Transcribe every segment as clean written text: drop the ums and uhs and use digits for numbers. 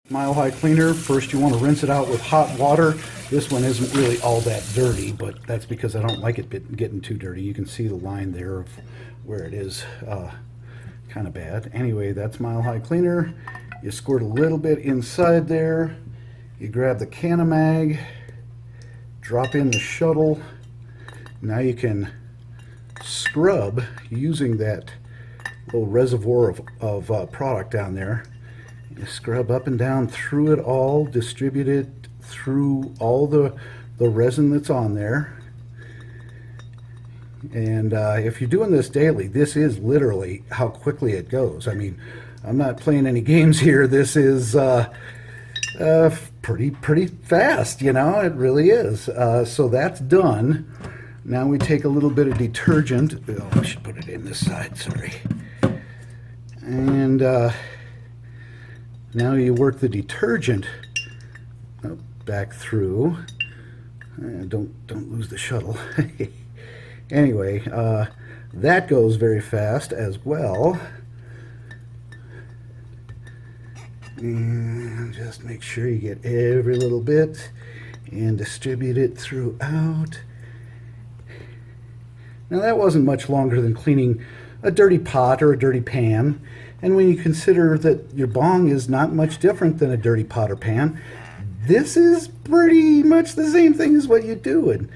Mile High cleaner, first you want to rinse it out with hot water. This one isn't really all that dirty, but that's because I don't like it getting too dirty. You can see the line there of where it is kind of bad. Anyway, that's Mile High cleaner. You squirt a little bit inside there. You grab the Cannamag, drop in the shuttle. Now you can scrub using that little reservoir of product down there. You scrub up and down through it all, distribute it through all the resin that's on there. And if you're doing this daily, this is literally how quickly it goes. I mean, I'm not playing any games here. This is pretty fast, you know, it really is. So that's done. Now we take a little bit of detergent. Oh, I should put it in this side, sorry. And now you work the detergent back through. Don't lose the shuttle. Anyway, that goes very fast as well. And just make sure you get every little bit and distribute it throughout. Now that wasn't much longer than cleaning a dirty pot or a dirty pan. And when you consider that your bong is not much different than a dirty pot or pan, this is pretty much the same thing as what you do. And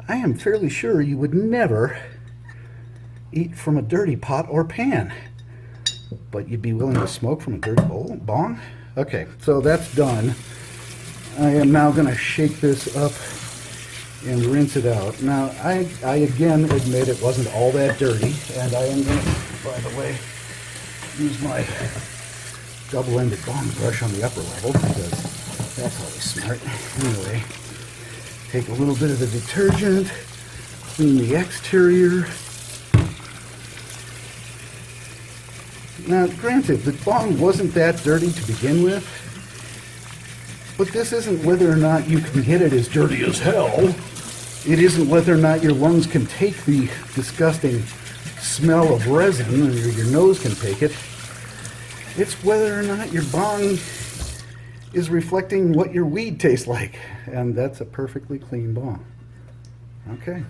I am fairly sure you would never eat from a dirty pot or pan. But you'd be willing to smoke from a dirty bong? Okay, so that's done. I am now going to shake this up and rinse it out. Now, I again admit it wasn't all that dirty, and I am going to, by the way, use my double-ended bong brush on the upper level, because that's always smart. Anyway, take a little bit of the detergent, clean the exterior. Now, granted, the bong wasn't that dirty to begin with, but this isn't whether or not you can get it as dirty as hell. It isn't whether or not your lungs can take the disgusting smell of resin, or your nose can take it. It's whether or not your bong is reflecting what your weed tastes like. And that's a perfectly clean bong. Okay.